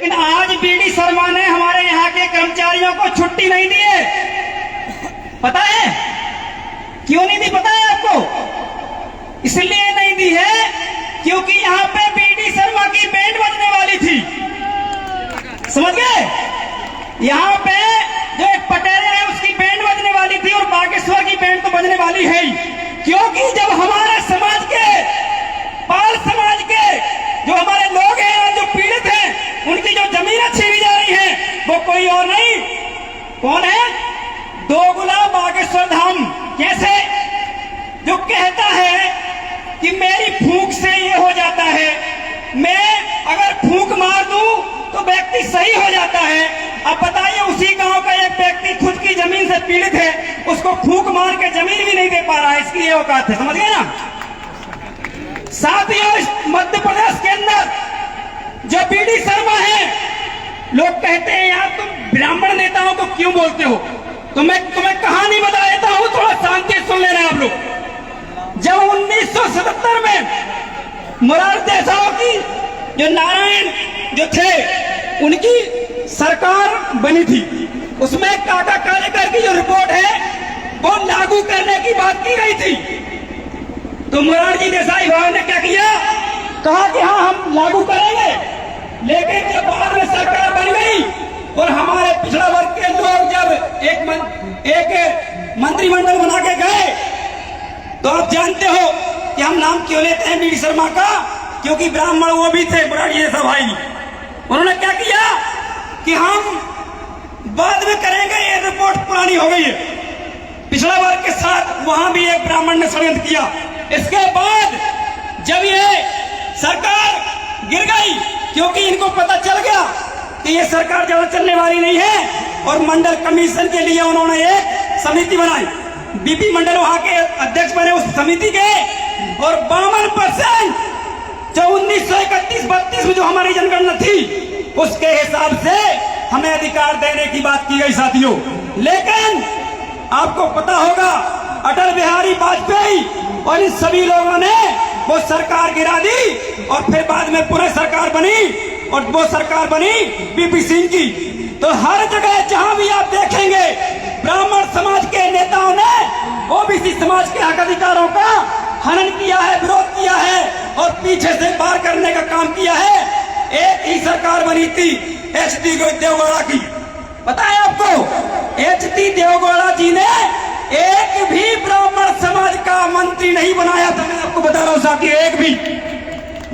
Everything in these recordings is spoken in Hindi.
लेकिन आज बीडी शर्मा ने हमारे यहाँ के कर्मचारियों को छुट्टी नहीं दी है। पता है क्यों नहीं दी? पता है आपको? इसलिए नहीं दी है क्योंकि यहाँ पे बीडी शर्मा की बैंड बजने वाली थी। समझ गए? यहाँ पे जो एक पटेल है उसकी बैंड बजने वाली थी और बागेश्वर की बैंड तो बजने वाली है ही। क्योंकि जब हमारे समाज के, पाल समाज के जो हमारे लोग हैं, जो पीड़ित हैं, उनकी जो जमीनें छीनी जा रही हैं, वो कोई और नहीं, कौन है? दोगुला बागेश्वर धाम। कैसे? जो कहता है कि मेरी फूंक से ये हो जाता है, मैं अगर फूंक मार दूं तो व्यक्ति सही हो जाता है। अब बताइए, उसी गांव का एक व्यक्ति खुद की जमीन से पीड़ित है, उसको फूंक मार के जमीन भी नहीं दे पा रहा है, इसकी ये औकात है। समझ गए ना? साथियों, मध्य प्रदेश के अंदर जो बीडी शर्मा है, लोग कहते हैं यार तुम ब्राह्मण नेताओं को क्यों बोलते हो? तो मैं तुम्हें कहानी बता देता हूं, थोड़ा शांति सुन लेना आप लोग। जब 1977 में मोरारजी देसाई की जो नारायण जो थे उनकी सरकार बनी थी, उसमें काका कालेकर की जो रिपोर्ट है वो लागू करने की बात की गई थी। तो मोरारजी देसाई भाई ने क्या किया? कहा कि हाँ हम लागू करेंगे। लेकिन जब बाद में सरकार बन गई और हमारे पिछड़ा वर्ग के लोग जब एक मंत्रिमंडल बना के गए, तो आप जानते हो कि हम नाम क्यों लेते हैं बीडी शर्मा का? क्योंकि ब्राह्मण वो भी थे, मोरारजी देसाई भाई। उन्होंने क्या किया कि हम बाद में करेंगे, ये रिपोर्ट पुरानी हो गई है। पिछड़ा वर्ग के साथ वहां भी एक ब्राह्मण ने षड्यंत्र किया। इसके बाद जब ये सरकार गिर गई, क्योंकि इनको पता चल गया कि ये सरकार ज्यादा चलने वाली नहीं है, और मंडल कमीशन के लिए उन्होंने एक समिति बनाई। बीपी मंडल वहां के अध्यक्ष बने उस समिति के, और 52% जो 1931-32 में जो हमारी जनगणना थी उसके हिसाब से हमें अधिकार देने की बात की गई साथियों। लेकिन आपको पता होगा, अटल बिहारी वाजपेयी और इन सभी लोगों ने वो सरकार गिरा दी, और फिर बाद में पुनः सरकार बनी, और वो सरकार बनी बीपी सिंह की। तो हर जगह जहां भी आप देखेंगे, ब्राह्मण समाज के नेताओं ने ओबीसी समाज के हक अधिकारों का हनन किया है, विरोध किया है, और पीछे से पार करने का काम किया है। एक ही सरकार बनी थी एच.डी. देवगौड़ा की। पता है आपको? एच.डी. देवगौड़ा जी ने एक भी ब्राह्मण समाज का मंत्री नहीं बनाया था। मैं आपको बता रहा हूं साथी, एक भी।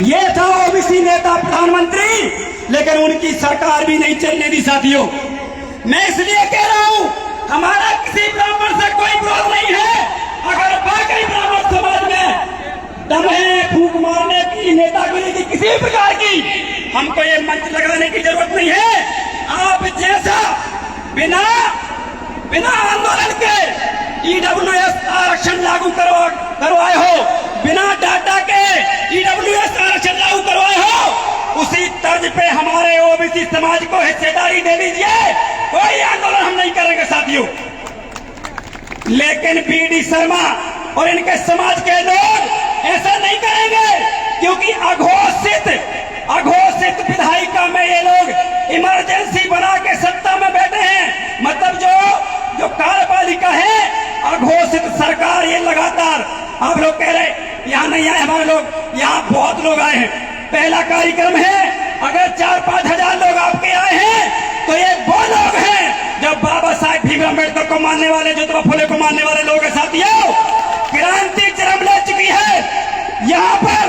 ये था ओबीसी नेता प्रधानमंत्री, लेकिन उनकी सरकार भी नहीं चलने दी साथियों। मैं इसलिए कह रहा हूं, हमारा किसी ब्राह्मण से कोई विरोध नहीं है। अगर बाकी ब्राह्मण समाज में दम है फूंक मारने की, नेतागिरी की, किसी प्रकार की, हमको ये मंच लगाने की जरूरत नहीं है। आप जैसा बिना आंदोलन के ईडब्ल्यूएस आरक्षण लागू करवाए हो, बिना डाटा के ईडब्ल्यूएस आरक्षण लागू करवाए हो, उसी तर्ज पे हमारे ओबीसी समाज को हिस्सेदारी दे दीजिए। कोई आंदोलन हम नहीं करेंगे साथियों। लेकिन बीडी शर्मा और इनके समाज के लोग ऐसा नहीं करेंगे, क्योंकि अघोषित विधायिका में ये लोग इमरजेंसी बना के सत्ता में बैठे हैं। मतलब जो कार्यपालिका है, अघोषित सरकार, ये लगातार आप लोग कह रहे यहाँ नहीं आए हमारे लोग, यहाँ बहुत लोग आए हैं। पहला कार्यक्रम है, अगर 4-5 हजार लोग आपके आए हैं तो ये वो लोग हैं जो बाबा साहेब भीमराव अम्बेडकर को मानने वाले, ज्योतिबा फुले को मानने वाले लोग हैं साथियों। क्रांति चरम ले चुकी है। यहाँ पर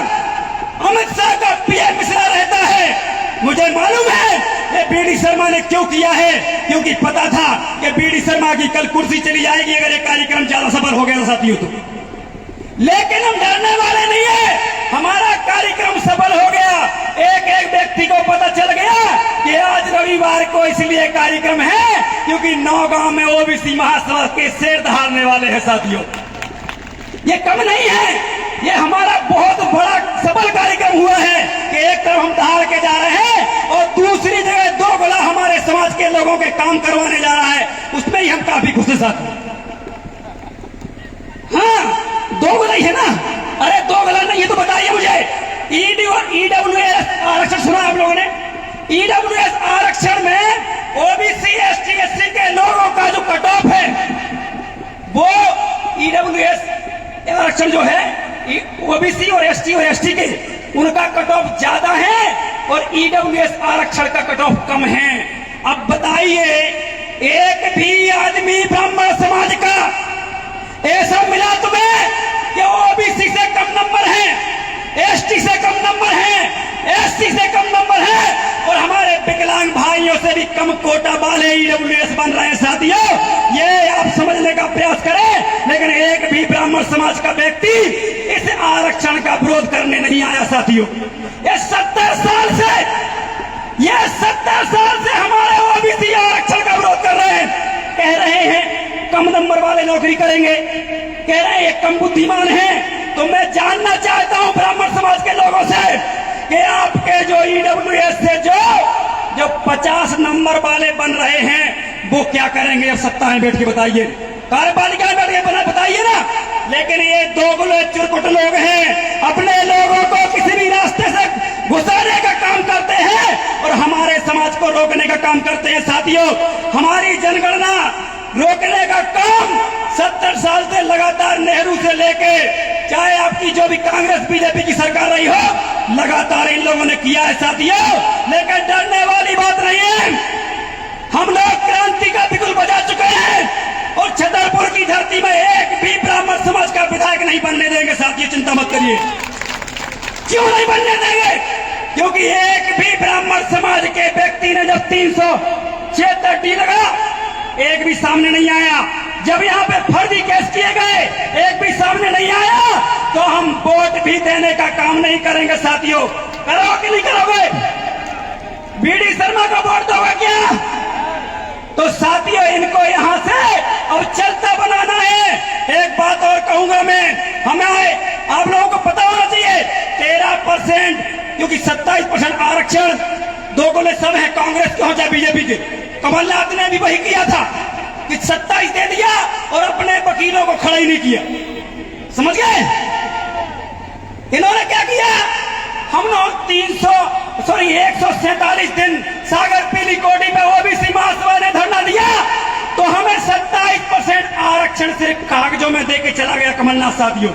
अमित शाह का पीएम मिश्रा रहता है। मुझे मालूम है ये बीडी शर्मा ने क्यों किया है, क्योंकि पता था कि बीडी शर्मा की कल कुर्सी चली जाएगी अगर ये कार्यक्रम ज्यादा सफल हो गया साथियों तो। लेकिन हम डरने वाले नहीं है, हमारा कार्यक्रम सफल हो गया। एक व्यक्ति को पता चल गया कि आज रविवार को इसलिए कार्यक्रम है क्योंकि नौगांव में ओबीसी महासभा के शेर दहाड़ने वाले हैं साथियों। ये कम नहीं है, ये हमारा बहुत बड़ा सफल कार्यक्रम हुआ है कि एक तरफ हम दहाड़ के जा रहे हैं और दूसरी जगह दोगुला हमारे समाज के लोगों के काम करवाने जा रहा है, उसमें ही हम काफी खुश हैं साथियों। हाँ, दोगुला ही है ना? अरे दोगुला नहीं है तो बताइए मुझे, ईडब्ल्यूएस आरक्षण सुना आप लोगों ने? ईडब्ल्यूएस आरक्षण में ओबीसी एसटी एससी के लोगों का जो कट ऑफ है, वो ईडब्ल्यूएस आरक्षण जो है ओबीसी और एसटी के उनका कट ऑफ ज्यादा है और ईडब्ल्यूएस आरक्षण का कट ऑफ कम है। अब बताइए, एक भी आदमी ब्राह्मण समाज का ऐसा मिला तुम्हें कि ओबीसी से कम नंबर है, एसटी से कम नंबर है, एससी से कम नंबर है और हमारे विकलांग भाइयों से भी कम कोटा वाले ईडब्ल्यूएस बन रहे हैं? साथियों, ये आप समझने का प्रयास करें, लेकिन एक भी ब्राह्मण समाज का व्यक्ति इस आरक्षण का विरोध करने नहीं आया। साथियों, ये 70 साल से हमारे ओबीसी आरक्षण का विरोध कर रहे हैं। कह रहे हैं कम नंबर वाले नौकरी करेंगे, कह रहे हैं कम बुद्धिमान हैं। तो मैं जानना चाहता हूं ब्राह्मण समाज के लोगों से कि आपके जो ईडब्ल्यूएस से जो 50 नंबर वाले बन रहे हैं वो क्या करेंगे? अब सत्ता में बैठ के बताइए, कार्यपालिका में बैठ के बताइए ना। लेकिन ये दोगले चुरकुट लोग हैं, अपने लोगों को किसी भी रास्ते से घुसाने का काम करते हैं और हमारे समाज को रोकने का काम करते हैं। साथियों, हमारी जनगणना रोकने का काम 70 साल से लगातार नेहरू से लेके चाहे आपकी जो भी कांग्रेस बीजेपी की सरकार रही हो, लगातार इन लोगों ने किया है। साथियों, लेकिन डरने वाली बात नहीं है। हम लोग क्रांति का बिगुल बजा चुके हैं और छतरपुर की धरती में एक भी ब्राह्मण समाज का विधायक नहीं बनने देंगे। साथियों, चिंता मत करिए। क्यों नहीं बनने देंगे? क्योंकि एक भी ब्राह्मण समाज के व्यक्ति ने जब 376 लगा, एक भी सामने नहीं आया। जब यहाँ पे फर्जी केस किए गए, एक भी सामने नहीं आया। तो हम वोट भी देने का काम नहीं करेंगे। साथियों, करोगे कि नहीं करोगे? बीडी शर्मा को वोट दोगे क्या? तो साथियों, इनको यहाँ से अब चलता बनाना है। एक बात और कहूंगा मैं, हमें आप लोगों को पता होना चाहिए 13%, क्योंकि 27% आरक्षण दोगुने सब है, कांग्रेस के हो चाहे बीजेपी के। कमलनाथ ने भी वही किया था कि 27 दे दिया और अपने वकीलों को खड़ा ही नहीं किया। समझ गए? इन्होंने क्या किया? हम लोग 147 दिन सागर पीली कोटी पे ओबीसी महासभा ने धरना दिया तो हमें 27% आरक्षण सिर्फ कागजों में देके चला गया कमलनाथ। साथियों,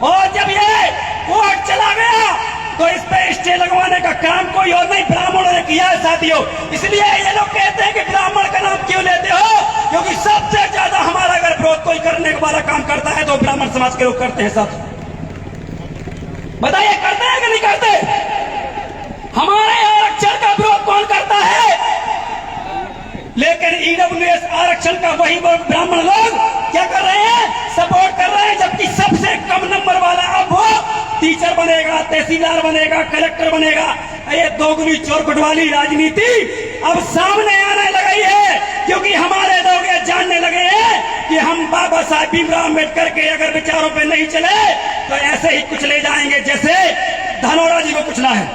और जब ये कोर्ट चला गया तो इस पे स्टे लगवाने का काम कोई और नहीं, ब्राह्मणों ने किया है। साथियों, इसलिए ये लोग कहते हैं कि ब्राह्मण का नाम क्यों लेते हो? क्योंकि सबसे ज्यादा हमारा अगर विरोध कोई करने वाला काम करता है तो ब्राह्मण समाज के लोग करते हैं। साथियों, बताइए, करते हैं कि नहीं करते? हमारे आरक्षण का विरोध कौन करता है? लेकिन ईडब्ल्यूएस आरक्षण का वही ब्राह्मण लोग क्या कर रहे हैं? सपोर्ट कर रहे हैं। जबकि सबसे कम नंबर वाला अब वो टीचर बनेगा, तहसीलदार बनेगा, कलेक्टर बनेगा। ये दोगुनी चौरकुट वाली राजनीति अब सामने आने लगी है, क्योंकि हमारे लोग ये जानने लगे हैं कि हम बाबा साहब भीमराव अम्बेडकर के अगर विचारों पे नहीं चले तो ऐसे ही कुचले जाएंगे जैसे धनोरा जी को कुचला है।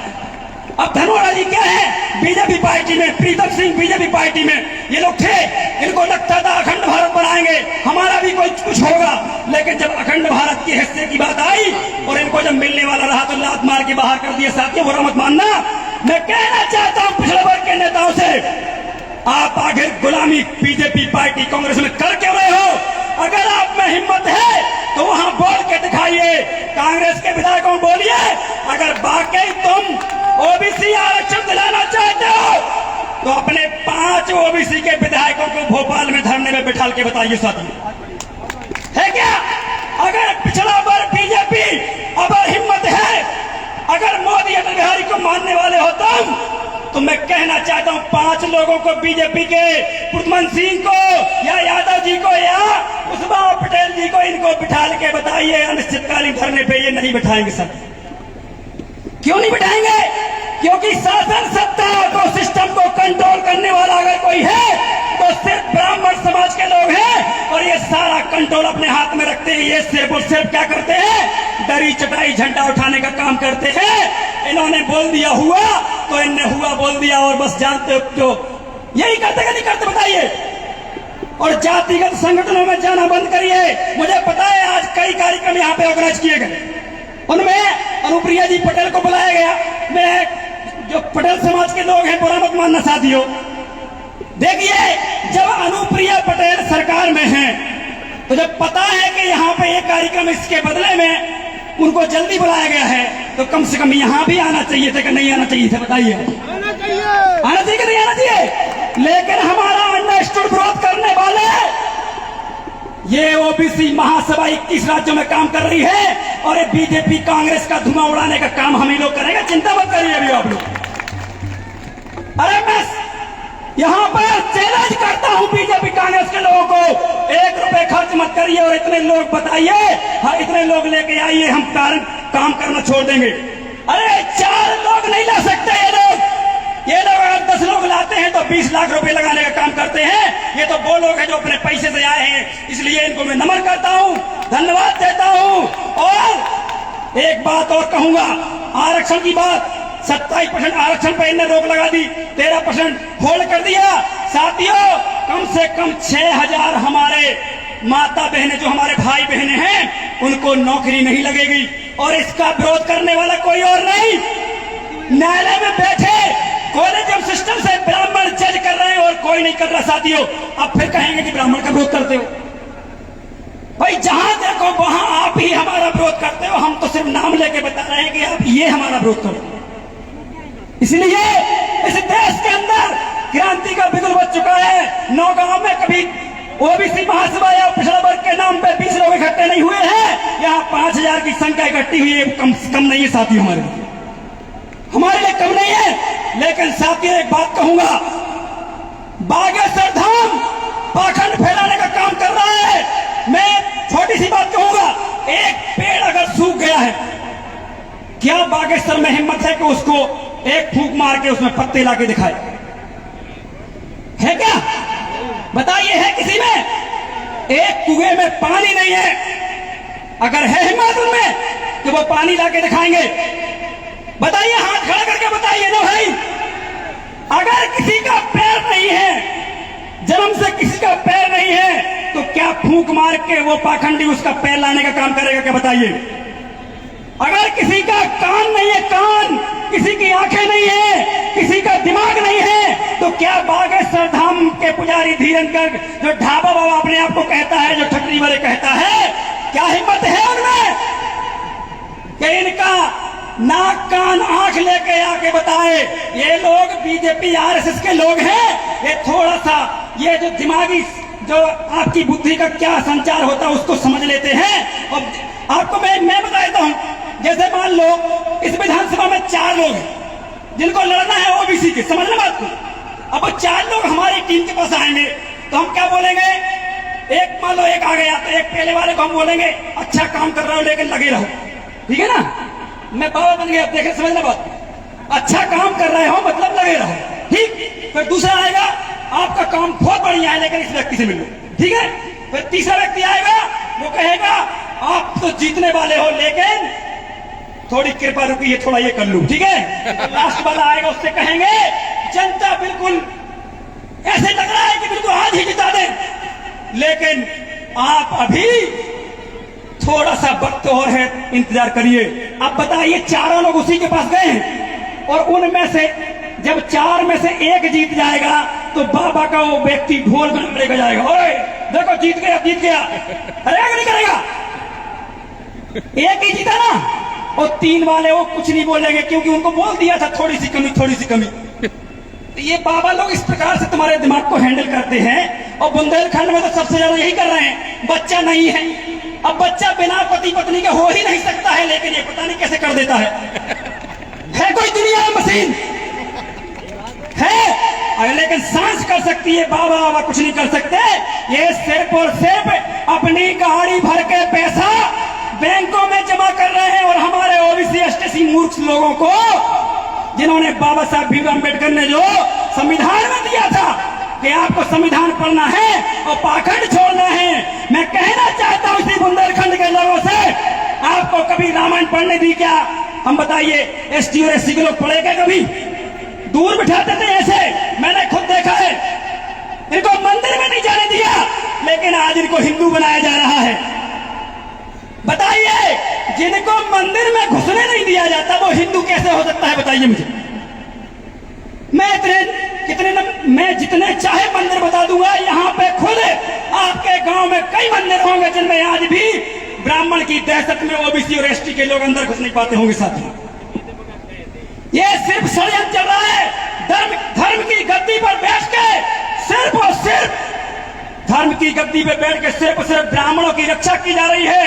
अब धनोरा जी क्या है? बीजेपी पार्टी में, प्रीतम सिंह बीजेपी पार्टी में ये लोग थे। इनको लगता था अखंड भारत बनाएंगे, हमारा भी कुछ होगा। लेकिन जब अखंड भारत के हिस्से की बात आई और इनको जब मिलने वाला रहा तो लात मार के बाहर कर दिया। साथियों, बुरा मत मानना। मैं कहना चाहता हूं पिछड़े वर्ग के नेताओं से, आप आखिर गुलामी बीजेपी पार्टी कांग्रेस में कर क्यों रहे हो? अगर आप में हिम्मत है तो वहां बोल के दिखाइए। कांग्रेस के विधायकों बोलिए, अगर वाकई तुम ओबीसी आरक्षण दिलाना चाहते हो तो अपने 5 ओबीसी के विधायकों को भोपाल में धरने में बिठा के बताइए। साथियों, है क्या? अगर पिछड़ा वर्ग बीजेपी अगर हिम्मत है, अगर मोदी अटल बिहारी को मानने वाले हो तुम, तो मैं कहना चाहता हूं 5 लोगों को, बीजेपी के पुष्पमन सिंह को या यादव जी को या कुशवा पटेल जी को, इनको बिठा के बताइए अनिश्चितकालीन धरने पे। ये नहीं बिठाएंगे। सर, क्यों नहीं बिठाएंगे? क्योंकि शासन सत्ता को, सिस्टम को कंट्रोल करने वाला अगर कोई है तो सिर्फ ब्राह्मण समाज के लोग हैं और ये सारा कंट्रोल अपने हाथ में रखते हैं। ये सिर्फ और सिर्फ क्या करते हैं? दरी चटाई झंडा उठाने का काम करते हैं। इन्होंने बोल दिया हुआ तो इनने हुआ बोल दिया और बस जानते हो जो यही करते कि नहीं करते? बताइए। और जातिगत संगठनों में जाना बंद करिए। मुझे पता है आज कई कार्यक्रम यहाँ पे ऑर्गेनाइज किए गए, उनमें अनुप्रिया जी पटेल को बुलाया गया। मैं जो पटेल समाज के लोग हैं बुरा मत मानना साथियों। देखिए जब अनुप्रिया पटेल सरकार में हैं तो जब पता है कि यहाँ पे एक कार्यक्रम इसके बदले में उनको जल्दी बुलाया गया है तो कम से कम यहाँ भी आना चाहिए था कि नहीं आना चाहिए था? बताइए। आना चाहिए कि नहीं आना चाहिए? लेकिन हमारा अंडरस्टूड विरोध करने वाले ये ओबीसी महासभा 21 राज्यों में काम कर रही है और ये बीजेपी कांग्रेस का धुआं उड़ाने का काम हम ही लोग करेंगे, चिंता मत करिए अभी आप लोग। अरे मैं यहां पर चैलेंज करता हूं बीजेपी कांग्रेस के लोगों को, 1 रुपए खर्च मत करिए और इतने लोग बताइए, हाँ इतने लोग लेके आइए, हम काम करना छोड़ देंगे। अरे 4 लोग नहीं ला सकते ये लोग अगर 10 लोग लाते हैं तो 20 लाख रुपए लगाने का काम करते हैं। ये तो वो लोग हैं जो अपने पैसे से आए हैं, इसलिए इनको मैं नमन करता हूं, धन्यवाद देता हूं। और एक बात और कहूंगा, आरक्षण की बात, 27% आरक्षण पर इन्हें रोक लगा दी, 13% होल्ड कर दिया। साथियों कम से कम 6000 हमारे माता बहनें जो हमारे भाई बहनें हैं उनको नौकरी नहीं लगेगी और इसका विरोध करने वाला कोई और नहीं, न्यायालय में बैठे कॉलेजियम सिस्टम से ब्राह्मण जज कर रहे हैं और कोई नहीं कर रहा। साथियों अब फिर कहेंगे कि ब्राह्मण का विरोध करते हो। भाई जहां देखो वहां आप ही हमारा विरोध करते हो, हम तो सिर्फ नाम लेके बता रहे हैं कि आप ये हमारा विरोध करो। इसलिए इस देश के अंदर क्रांति का बिगुल बच चुका है। नौगांव में कभी ओबीसी महासभा या पिछड़ा वर्ग के नाम पे 20 लोग इकट्ठे नहीं हुए हैं, यहाँ 5000 की संख्या इकट्ठी हुई है, कम नहीं है साथियों, हमारे लिए कम नहीं है। लेकिन साथियों एक बात कहूंगा, बागेश्वर धाम पाखंड फैलाने का काम कर रहा है। मैं छोटी सी बात कहूंगा, एक पेड़ अगर सूख गया है, क्या बागेश्वर में हिम्मत है कि उसको एक फूंक मार के उसमें पत्ते लाके दिखाए? है क्या? बताइए, है किसी में? एक कुएं में पानी नहीं है, अगर है हिम्मत उनमें कि वो पानी लाके दिखाएंगे? बताइए, हाथ खड़ा करके बताइए ना भाई। अगर किसी का पैर नहीं है, जन्म से किसी का पैर नहीं है, तो क्या फूंक मार के वो पाखंडी उसका पैर लाने का काम करेगा क्या? बताइए। अगर किसी का कान नहीं है, कान, किसी की आंखें नहीं है, किसी का दिमाग नहीं है, तो क्या बागेश्वर धाम के पुजारी धीरनकर जो ढाबा बाबा अपने आप को कहता है, जो ठटरी वाले कहता है, क्या हिम्मत है उनमें कि इनका नाक कान आंख लेके आके बताए? ये लोग बीजेपी आरएसएस के लोग हैं। ये थोड़ा सा ये जो दिमागी जो आपकी बुद्धि का क्या संचार होता है उसको समझ लेते हैं। और आपको मैं बता देता हूं, जैसे मान लो इस विधानसभा में 4 लोग हैं जिनको लड़ना है ओबीसी के, समझना बात को। अब वो 4 लोग हमारी टीम के पास आएंगे तो हम क्या बोलेंगे? एक मान लो एक आ गया तो एक पहले वाले को हम बोलेंगे अच्छा काम कर रहे हो लेकिन लगे रहो, ठीक है ना? मैं बाबा बन गया, देखे समझना बात, अच्छा काम कर रहे हो मतलब लगे रहो, ठीक। फिर दूसरा आएगा, आपका काम बहुत बढ़िया है लेकिन इस व्यक्ति से मिलो, ठीक है। फिर तीसरा व्यक्ति आएगा, वो कहेगा आप तो जीतने वाले हो लेकिन थोड़ी कृपा रुकी, थोड़ा ये कर लूं, ठीक है। लास्ट वाला आएगा, उससे कहेंगे जनता बिल्कुल ऐसे लग रहा है कि बिल्कुल आज ही जिता दे, लेकिन आप अभी थोड़ा सा वक्त और है, इंतजार करिए। अब बताइए, 4 लोग उसी के पास गए हैं और उनमें से जब 4 में से 1 जीत जाएगा तो बाबा का वो व्यक्ति ढोल लेकर जाएगा, ओए देखो जीत गया, जीत गया, करेगा नहीं करेगा? 1 ही जीता ना, और 3 वाले वो कुछ नहीं बोलेंगे क्योंकि उनको बोल दिया था थोड़ी सी कमी, थोड़ी सी कमी। तो ये बाबा लोग इस प्रकार से तुम्हारे दिमाग को हैंडल करते हैं। और बुंदेलखंड में तो सबसे ज्यादा यही कर रहे हैं, बच्चा नहीं है। अब बच्चा बिना पति पत्नी के हो ही नहीं सकता है, लेकिन ये पता नहीं कैसे कर देता है कोई दुनिया में मशीन है, लेकिन सांस कर सकती है, बाबा बाबा कुछ नहीं कर सकते। ये सिर्फ और सिर्फ अपनी गाड़ी भर के पैसा बैंकों में जमा कर रहे हैं। और हमारे ओबीसी एसटी मूर्ख लोगों को, जिन्होंने बाबा साहब भीमराव अम्बेडकर ने जो संविधान में दिया था कि आपको संविधान पढ़ना है और पाखंड छोड़ना है, मैं कहना चाहता हूं इसी बुंदेलखंड के लोगों से, आपको कभी रामायण पढ़ने दी क्या? हम बताइए, एसटी और एससी के लोग पढ़े क्या? कभी दूर बिठाते थे ऐसे, मैंने खुद देखा है। इनको मंदिर में नहीं जाने दिया, लेकिन आज इनको हिंदू बनाया जा रहा है। बताइए, जिनको मंदिर में घुसने नहीं दिया जाता वो हिंदू कैसे हो सकता है? बताइए मुझे, जितने चाहे मंदिर बता दूंगा। यहाँ पे खुद आपके गांव में कई मंदिर होंगे जिनमें आज भी ब्राह्मण की दहशत में ओबीसी और एसटी के लोग अंदर घुस नहीं पाते होंगे साथियों। ये सिर्फ षड्यंत्र चल रहा है। धर्म की गद्दी पर बैठ के सिर्फ और सिर्फ धर्म की गद्दी पे बैठ के सिर्फ और सिर्फ ब्राह्मणों की रक्षा की जा रही है।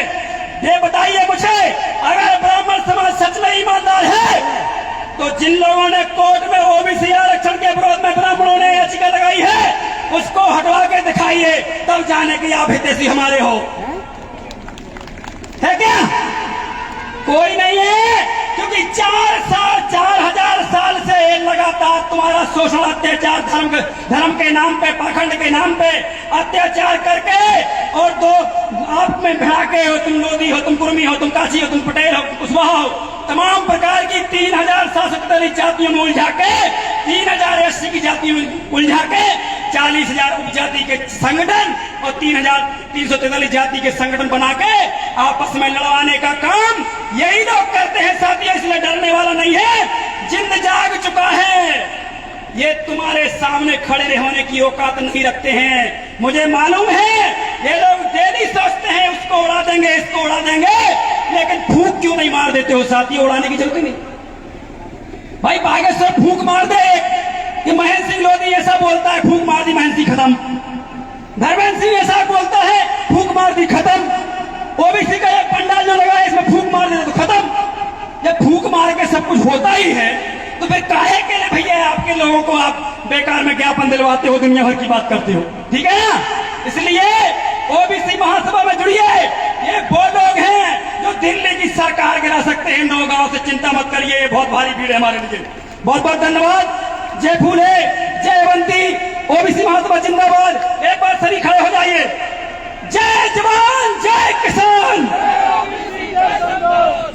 ये बताइए मुझे, अगर ब्राह्मण समाज सच में ईमानदार है तो जिन लोगों ने कोर्ट में ओबीसी आरक्षण के विरोध में ब्राह्मणों ने याचिका लगाई है उसको हटवा के दिखाइए, तब जाने की आप हितैषी हमारे हो। है क्या? कोई नहीं है, क्योंकि 4,000 साल से लगातार तुम्हारा शोषण अत्याचार धर्म के नाम पे, पाखंड के नाम पे अत्याचार करके और दो आप में भिड़ा के हो, तुम लोधी हो, तुम कुर्मी हो, तुम काशी हो, तुम पटेल हो, कुशवाहा हो, तमाम प्रकार की 3,743 जातियों में उलझा के, 3,000 एससी की जातियों में उलझा के 40,000 उपजाति के संगठन और 3,343 जाति के संगठन बना के आपस में लड़वाने का काम यही लोग करते हैं साथियों। इसलिए डरने वाला नहीं है, जिंद जाग चुका है। ये तुम्हारे सामने खड़े होने की औकात नहीं रखते हैं। मुझे मालूम है ये लोग डेली सोचते हैं उसको उड़ा देंगे, इसको उड़ा देंगे, लेकिन फूंक क्यों नहीं मार देते हो साथियों? उड़ाने की जरूरत ही नहीं। भाई बागेश्वर फूंक मार दे कि महेंद्र सिंह लोधी ऐसा बोलता है, फूंक मार दी महेंद्र सिंह खत्म। धर्मेंद्र सिंह ऐसा बोलता है, फूंक मार दी खत्म। ओबीसी का एक पंडाल जो लगा है इसमें फूंक मार दे तो खत्म। जब फूंक मार के सब कुछ होता ही है तो फिर काहे के लिए भैया आपके लोगों को आप बेकार में ज्ञापन दिलवाते हो, दुनिया भर की बात करते हो? ठीक है ना? इसलिए ओबीसी महासभा में जुड़िए। ये वो लोग हैं जो दिल्ली की सरकार गिरा सकते हैं। 9 गांव से चिंता मत करिए, ये बहुत भारी भीड़ है हमारे लिए। बहुत बहुत धन्यवाद। जय फूले, जय अवंती, ओबीसी महासभा जिंदाबाद। एक बार सभी खड़े हो जाइए। जय जवान, जय किसान,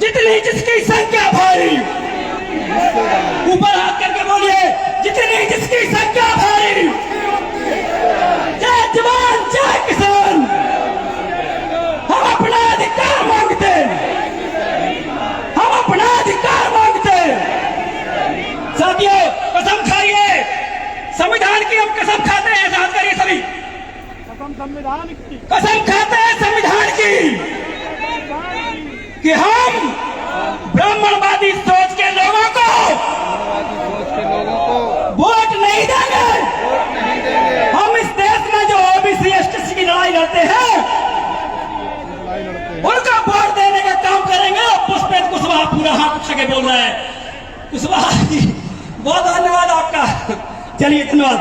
जितनी जिसकी संख्या भारी, ऊपर हाथ करके बोलिए, जितनी जिसकी संख्या भारी। जय जवान, जय किसान। हम अपना अधिकार मांगते, हम अपना अधिकार मांगते। साथियों कसम खाइए, संविधान की हम कसम खाते हैं। याद करिए सभी, संविधान की कसम खाते हैं, संविधान की, कि हम ब्राह्मणवादी सोच के लोगों को वोट नहीं देंगे। हम इस देश में जो ओबीसी एसटी की लड़ाई लड़ते हैं उनका वोट देने का काम करेंगे। पुष्पेंद्र कुशवाहा पूरा हाथ उठा के बोल रहा है। कुशवाहा जी बहुत धन्यवाद आपका। चलिए धन्यवाद।